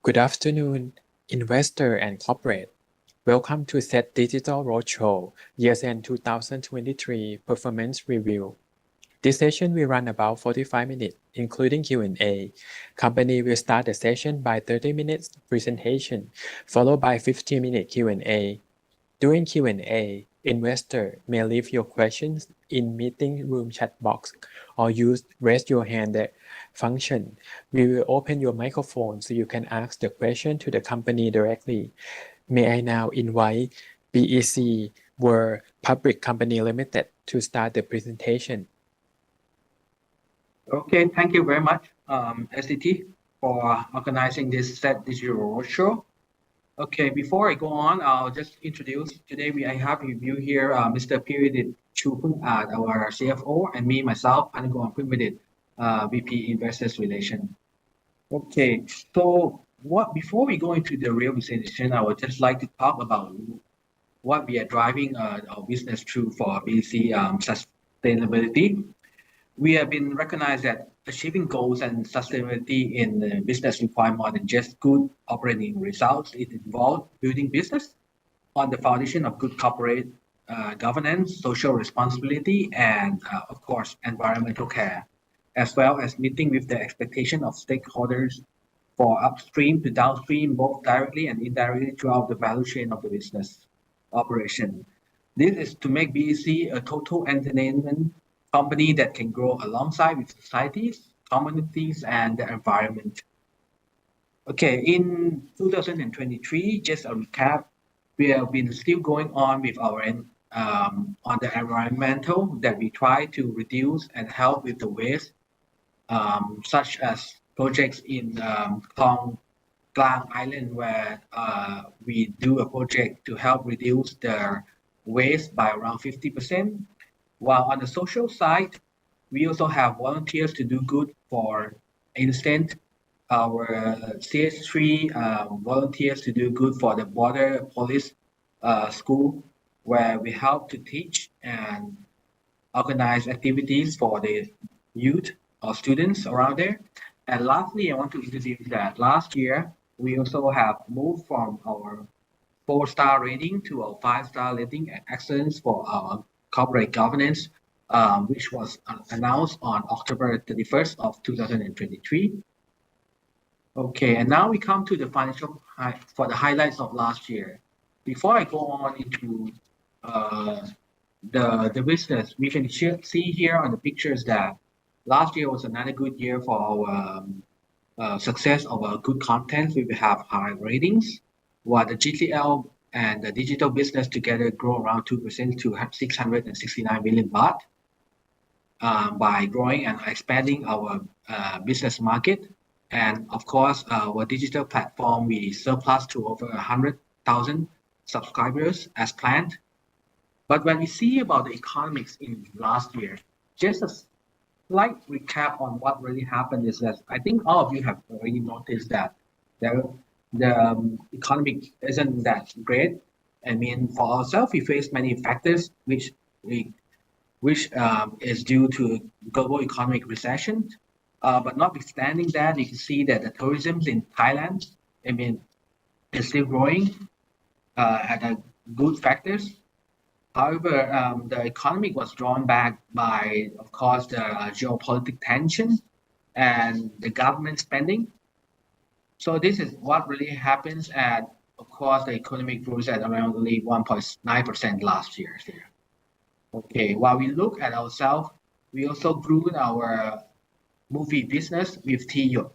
Good afternoon, investor and corporate. Welcome to SET Digital Roadshow Year's End 2023 Performance Review. This session will run about 45 minutes, including Q&A. Company will start the session by 30 minutes presentation, followed by 15-minute Q&A. During Q&A, investor may leave your questions in meeting room chat box or use raise your hand function. We will open your microphone so you can ask the question to the company directly. May I now invite BEC World Public Company Limited to start the presentation. Okay, thank you very much, SDT, for organizing this SET Digital Roadshow. Okay, before I go on, I'll just introduce. Today I have with you here Mr. Piridit Chupungad, our CFO, and myself, Panagon Piridit, VP Investors Relations. Okay, so before we go into the real presentation, I would just like to talk about what we are driving our business through for BEC sustainability. We have been recognized that achieving goals and sustainability in the business require more than just good operating results. It involves building business on the foundation of good corporate governance, social responsibility, and of course, environmental care, as well as meeting with the expectation of stakeholders for upstream to downstream, both directly and indirectly throughout the value chain of the business operation. This is to make BEC a total entertainment company that can grow alongside with societies, communities, and the environment. Okay, in 2023, just a recap, we have been still going on with our on the environmental that we try to reduce and help with the waste, such as projects in Klong Klang Island, where we do a project to help reduce the waste by around 50%. While on the social side, we also have volunteers to do good. For instance, our CS3 volunteers to do good for the border police school, where we help to teach and organize activities for the youth or students around there. And lastly, I want to introduce that last year, we also have moved from our 4-star rating to a 5-star rating and excellence for our corporate governance, which was announced on October 31st of 2023. Okay, and now we come to the financial for the highlights of last year. Before I go on into the business, we can see here on the pictures that last year was another good year for our success of our good content. We have high ratings, while the GTL and the digital business together grow around 2% to 669 million baht by growing and expanding our business market. And of course, our digital platform, we surpassed to over 100,000 subscribers as planned. But when we see about the economics in last year, just a slight recap on what really happened is that I think all of you have already noticed that the economy isn't that great. I mean, for ourselves, we face many factors which is due to global economic recession. But notwithstanding that, you can see that the tourism in Thailand, I mean, is still growing at a good factors. However, the economy was drawn back by, of course, the geopolitical tension and the government spending. So this is what really happens, and of course the economy grows at around only 1.9% last year here. Okay, while we look at ourselves, we also grew our movie business with T-Yot,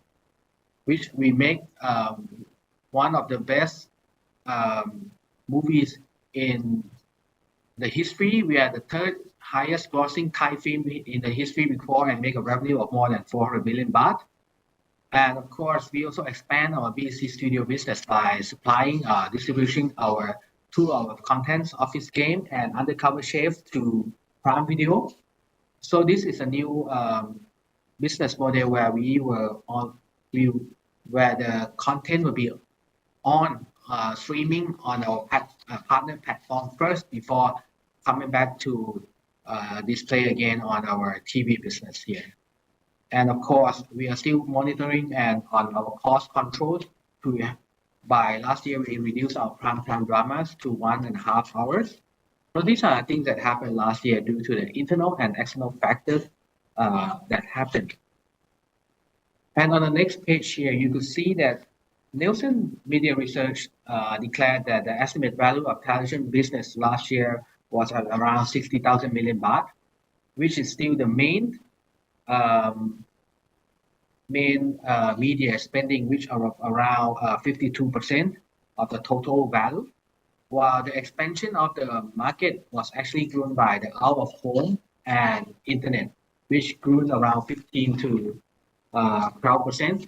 which we make one of the best movies in the history. We are the third highest grossing Thai film in the history before and make a revenue of more than 400 million baht. And of course, we also expand our BEC Studio business by supplying distribution to our contents, Office Game, and Undercover Chef to Prime Video. So this is a new business model where where the content will be on streaming on our partner platform first before coming back to display again on our TV business here. And of course, we are still monitoring and on our cost controls by last year, we reduced our prime time dramas to 1.5 hours. So these are things that happened last year due to the internal and external factors that happened. And on the next page here, you could see that Nielsen Media Research declared that the estimated value of television business last year was at around 60,000 million baht, which is still the main media spending, which are around 52% of the total value, while the expansion of the market was actually grown by the out of home and internet, which grew around 15 to 12%,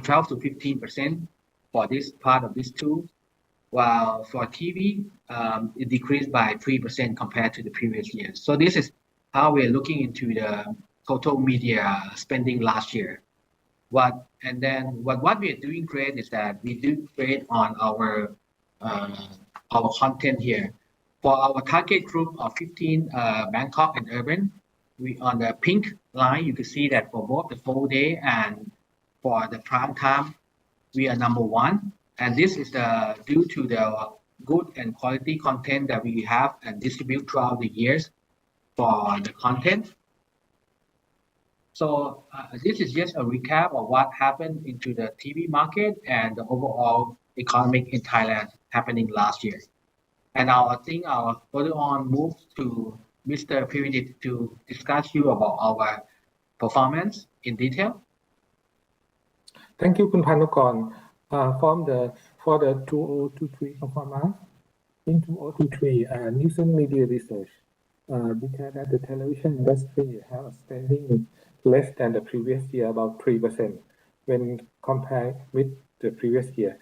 12 to 15% for this part of these two, while for TV, it decreased by 3% compared to the previous year. So this is how we're looking into the total media spending last year. What we are doing great is that we do great on our content here. For our target group of 15 Bangkok and urban, we on the pink line, you can see that for both the full day and for the prime time, we are number one. And this is due to the good and quality content that we have and distribute throughout the years for the content. So this is just a recap of what happened into the TV market and the overall economic in Thailand happening last year. And now I think I'll further on move to Mr. Piridit to discuss you about our performance in detail. Thank you, Khun Phanukon. For the 2023 performance, in 2023, Nielsen Media Research declared that the television industry has a spending less than the previous year, about 3%, when compared with the previous year.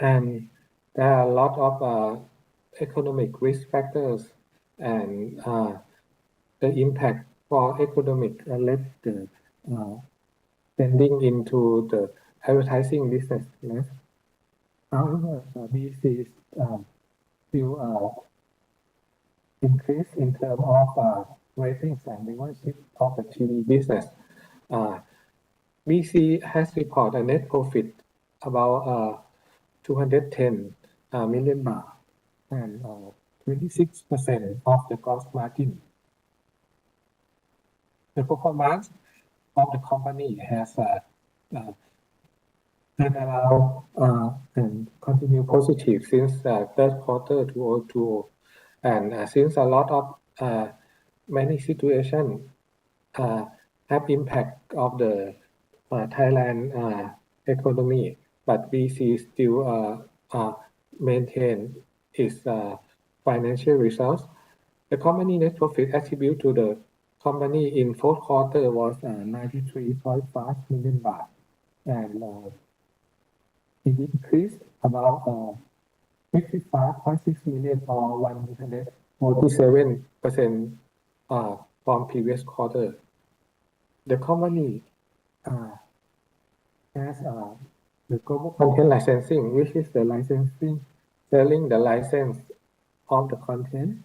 And there are a lot of economic risk factors, and the impact for economic led the spending into the advertising business. However, BEC still increase in terms of ratings and viewership of the TV business. BEC has reported a net profit about 210 million baht and 26% of the gross margin. The performance of the company has turned around and continue positive since third quarter 2020. And since a lot of many situations have impact of the Thailand economy, but BEC still maintain its financial results. The company net profit attributed to the company in fourth quarter was 93.5 million baht, and it increased about 55.6 million or 147% from previous quarter. The company has the global content licensing, which is the licensing, selling the license of the content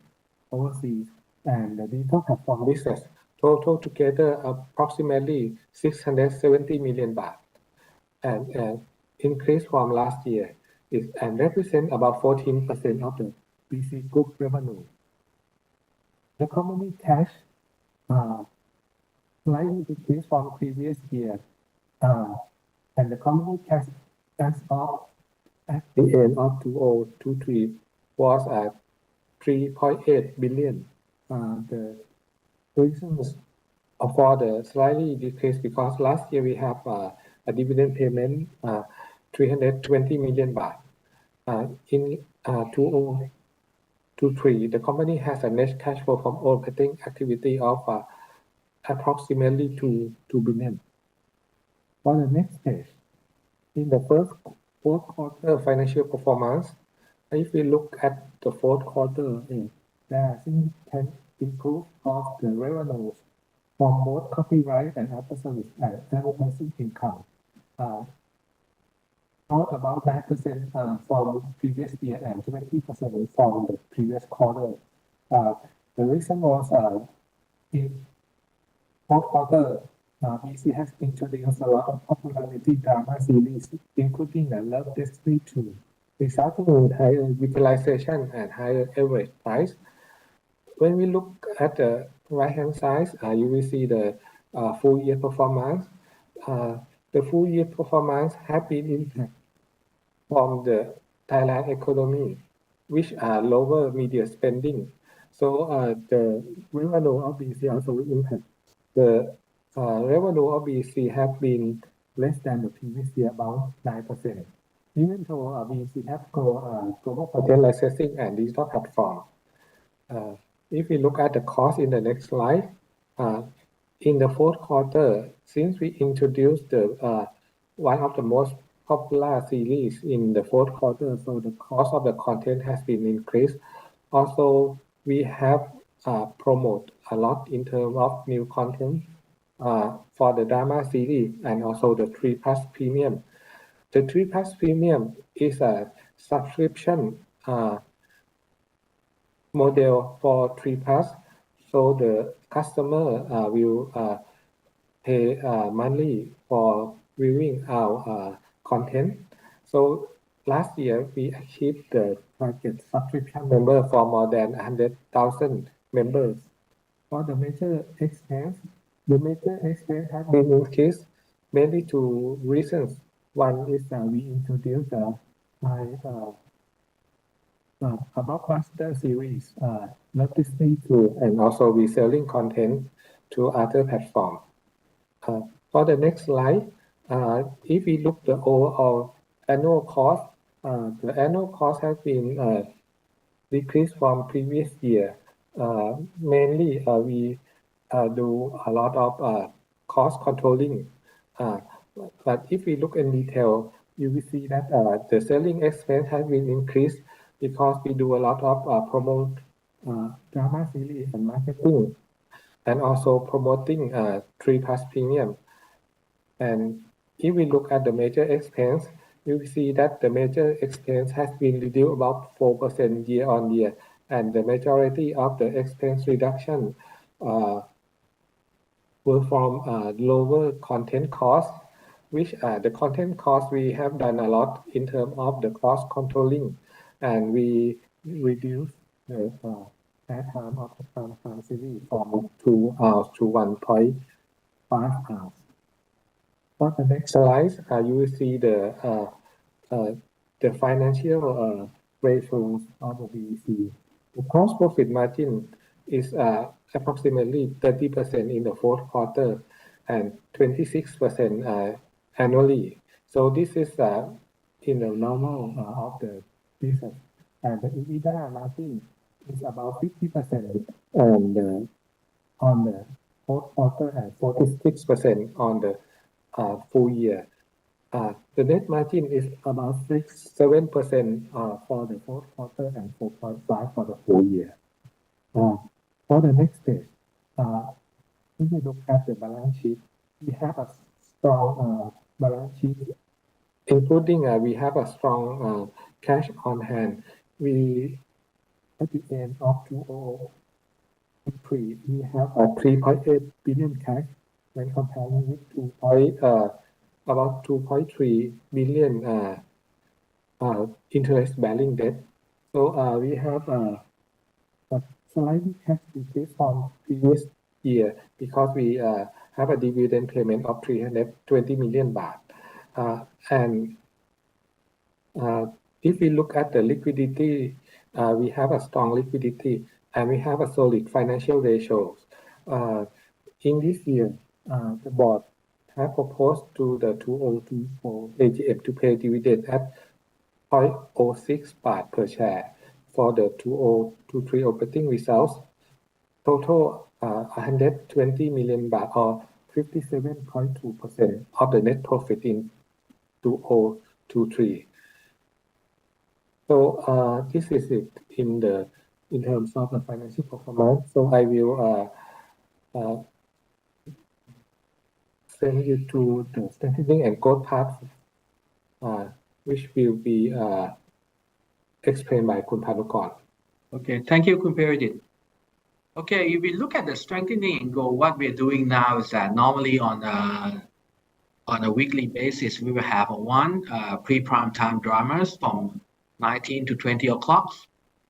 overseas, and the digital platform business. Total together approximately 670 million baht, and increase from last year and represent about 14% of the BEC Group revenue. The company cash slightly decreased from previous year, and the company cash as of at the end of 2023 was at 3.8 billion. The reasons for the slightly decrease because last year we have a dividend payment 320 million baht. In 2023, the company has a net cash flow from operating activity of approximately 2 billion. On the next page, in the fourth quarter financial performance, if we look at the fourth quarter, there are significant improvement of the revenues from both copyright and after service and advertising income. Not about 9% from previous year and 20% from the previous quarter. The reason was in fourth quarter BEC has introduced a lot of popularity drama series, including the Love Destiny 2, resulting in higher utilization and higher average price. When we look at the right-hand side, you will see the full year performance. The full year performance has been impacted from the Thailand economy, which are lower media spending. So the revenue of BEC also impact. The revenue of BEC have been less than the previous year, about 9%. Even though BEC have global content licensing and digital platform. If we look at the cost in the next slide, in the fourth quarter, since we introduced the one of the most popular series in the fourth quarter, so the cost of the content has been increased. Also, we have promote a lot in terms of new content for the drama series and also the 3+ Premium. The 3+ Premium is a subscription model for 3+. So the customer will pay monthly for viewing our content. So last year we achieved the target subscription member for more than 100,000 members. For the major expense, has been increased mainly two reasons. One is that we introduced a blockbuster series, Love Destiny 2, and also we selling content to other platforms. For the next slide, if we look the overall annual cost, the annual cost has been decreased from previous year. Mainly, we do a lot of cost controlling. But if we look in detail, you will see that the selling expense has been increased because we do a lot of promote drama series and marketing, and also promoting 3+ Premium. And if we look at the major expense, you will see that the major expense has been reduced about 4% year on year, and the majority of the expense reduction were from lower content costs, which the content cost we have done a lot in terms of the cost controlling, and we reduce the airtime of the drama series from 2 hours to 1.5 hours. For the next slide, you will see the financial ratios of the BEC. The gross profit margin is approximately 30% in the fourth quarter and 26% annually. So this is in the normal of the business. And the EBITDA margin is about 50% and on the fourth quarter and 46% on the full year. The net margin is about 7% for the fourth quarter and 4.5% for the full year. For the next page, if we look at the balance sheet, we have a strong balance sheet, including we have a strong cash on hand. We at the end of 2023, we have a 3.8 billion cash when comparing with about 2.3 billion interest-bearing debt. So we have a slightly cash decrease from previous year because we have a dividend payment of 320 million baht. And if we look at the liquidity, we have a strong liquidity and we have a solid financial ratios. In this year, the board have proposed to the 2024 AGM to pay dividend at 0.06 baht per share for the 2023 operating results. Total 120 million baht or 57.2% of the net profit in 2023. So this is it in terms of the financial performance. So I will send you to the strengthening and growth part, which will be explained by Kun Phanukon. Okay, thank you, Kun Peridit. Okay, if we look at the strengthening and goal, what we're doing now is that normally on a weekly basis, we will have one pre-prime time dramas from 19 to 20 o'clock.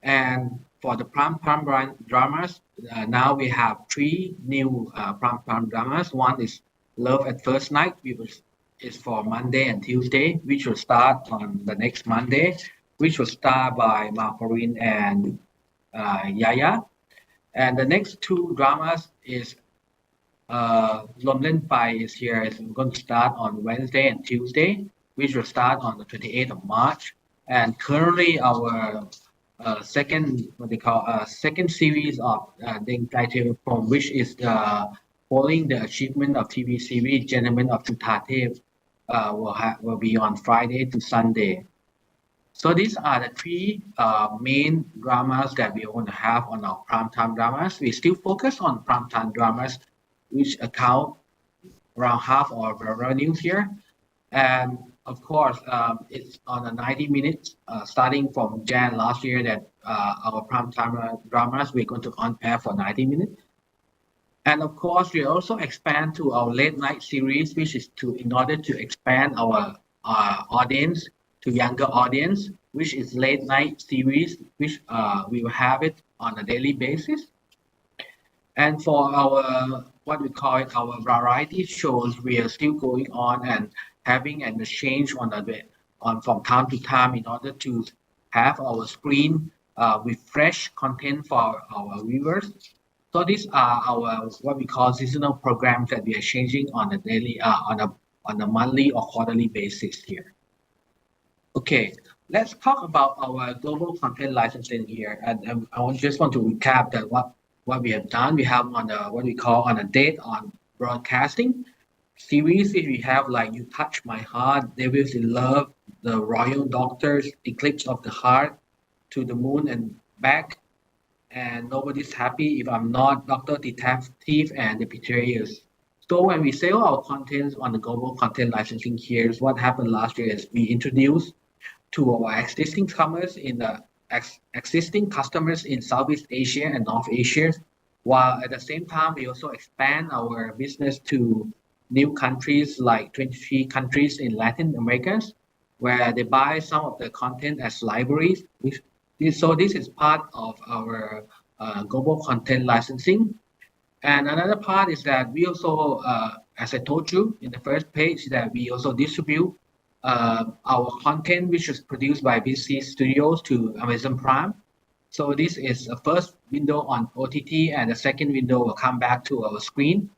And for the prime time dramas, now we have three new prime time dramas. One is Love at First Night, which is for Monday and Tuesday, which will start on the next Monday, which will start by Maureen and Yaya. And the next two dramas is Lom Len Pai is here. It's going to start on Wednesday and Tuesday, which will start on the 28th of March. And currently our second series of Deng Tai Teo from which is following the achievement of TV series Gentlemen of Chutatep will be on Friday to Sunday. So these are the three main dramas that we want to have on our primetime dramas. We still focus on primetime dramas, which account around half of our revenues here. And of course, it's on a 90 minutes, starting from Jan last year that our primetime dramas, we're going to on air for 90 minutes. And of course, we also expand to our late night series, which is in order to expand our audience to younger audience, which is late night series, which we will have it on a daily basis. And for our, what we call it, our variety shows, we are still going on and having an exchange from time to time in order to have our screen with fresh content for our viewers. So these are our, what we call seasonal programs that we are changing on a daily, on a monthly or quarterly basis here. Okay, let's talk about our global content licensing here. And I just want to recap that what we have done. We have on what we call on a date on broadcasting series. We have like You Touch My Heart, Devils in Love, The Royal Doctors, Eclipse of the Heart, To the Moon and Back, and Nobody's Happy If I'm Not, Dr. Detective, and The Betrayers. So when we sell our contents on the global content licensing here, what happened last year is we introduced to our existing customers in Southeast Asia and North Asia, while at the same time we also expand our business to new countries like 23 countries in Latin America, where they buy some of the content as libraries. So this is part of our global content licensing. And another part is that we also, as I told you in the first page, that we also distribute our content, which is produced by BEC Studios to Amazon Prime. So this is the first window on OTT, and the second window will come back to our screen.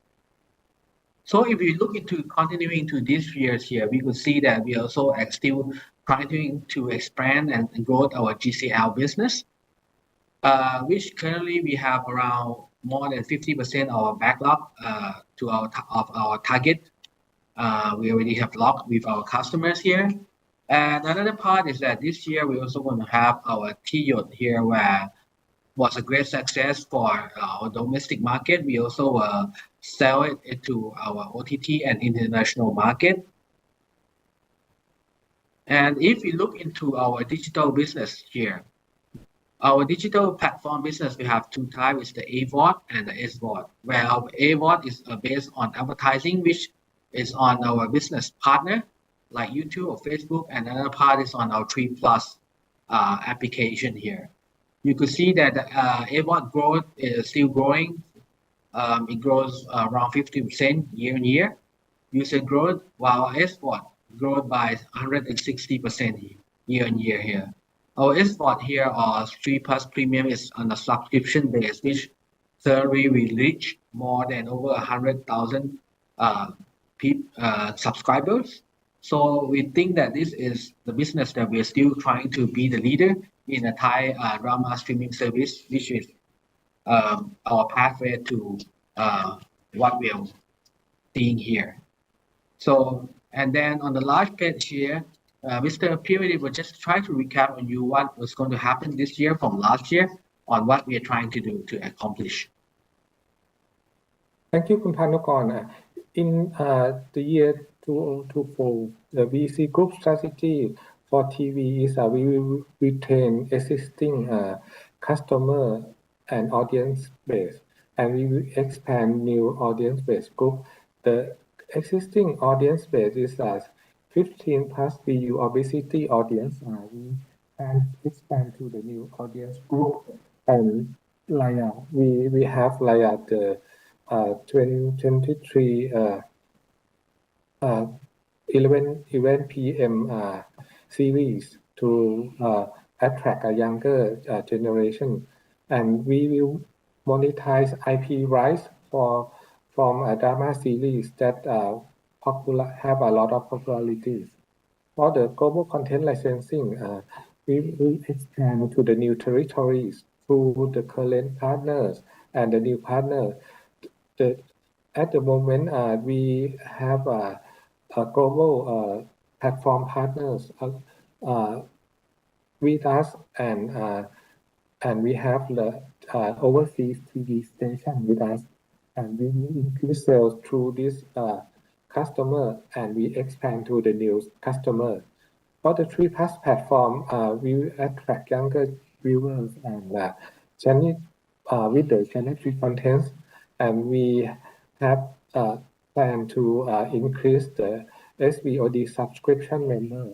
So if we look into continuing to these years here, we could see that we also are still trying to expand and grow our GCL business, which currently we have around more than 50% of our backlog of our target. We already have locked with our customers here. And another part is that this year we also want to have our T-Yacht here, where was a great success for our domestic market. We also sell it to our OTT and international market. And if we look into our digital business here, our digital platform business, we have two types, the AVOD and the SVOD, where our AVOD is based on advertising, which is on our business partner like YouTube or Facebook, and another part is on our 3+ application here. You could see that the AVOD growth is still growing. It grows around 50% year on year user growth, while our SVOD growth by 160% year on year here. Our SVOD here, or 3+ Premium, is on a subscription base, which thirdly we reach more than over 100,000 subscribers. So we think that this is the business that we are still trying to be the leader in a Thai drama streaming service, which is our pathway to what we are seeing here. So, and then on the last page here, Mr. Purity will just try to recap on you what was going to happen this year from last year on what we are trying to do to accomplish. Thank you, Khun Phanukon. In the year 2024, the BEC Group strategy for TV is we will retain existing customer and audience base and we will expand new audience base group. The existing audience base is 15 plus BU obesity audience. We can expand to the new audience group, and we have the 2023 11 p.m. Series to attract a younger generation, and we will monetize IP rights from a drama series that have a lot of popularity. For the global content licensing, we will expand to the new territories through the current partners and the new partner. At the moment, we have a global platform partners with us, and we have the overseas TV station with us, and we will increase sales through this customer, and we expand to the new customer. For the 3+ platform, we will attract younger viewers and channel with the channel 3 contents, and we have plan to increase the SVOD subscription member,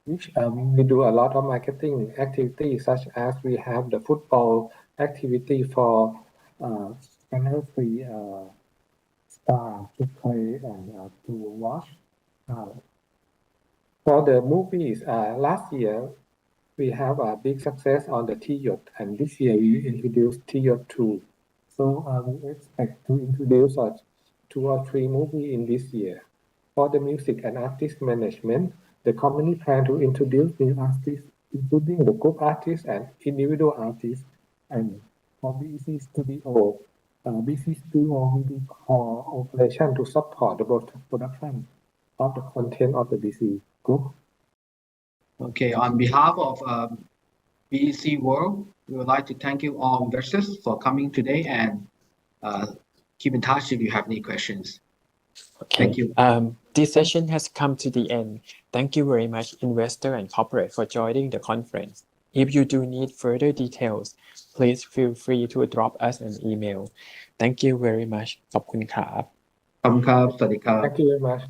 which we do a lot of marketing activities, such as we have the football activity for channel 3 star to play and to watch. For the movies, last year we have a big success on the T-Yacht, and this year we introduced T-Yacht 2. So we expect to introduce 2 or 3 movies in this year. For the music and artist management, the company plan to introduce new artists, including the group artists and individual artists. And for BEC Studio, BEC Studio will be cooperation to support the production of the content of the BEC group. Okay, on behalf of BEC World, we would like to thank you all investors for coming today, and keep in touch if you have any questions. Okay. Thank you. This session has come to the end. Thank you very much, investor and corporate, for joining the conference. If you do need further details, please feel free to drop us an email. Thank you very much. ขอบคุณครับ ขอบคุณครับ สวัสดีครับ Thank you very much.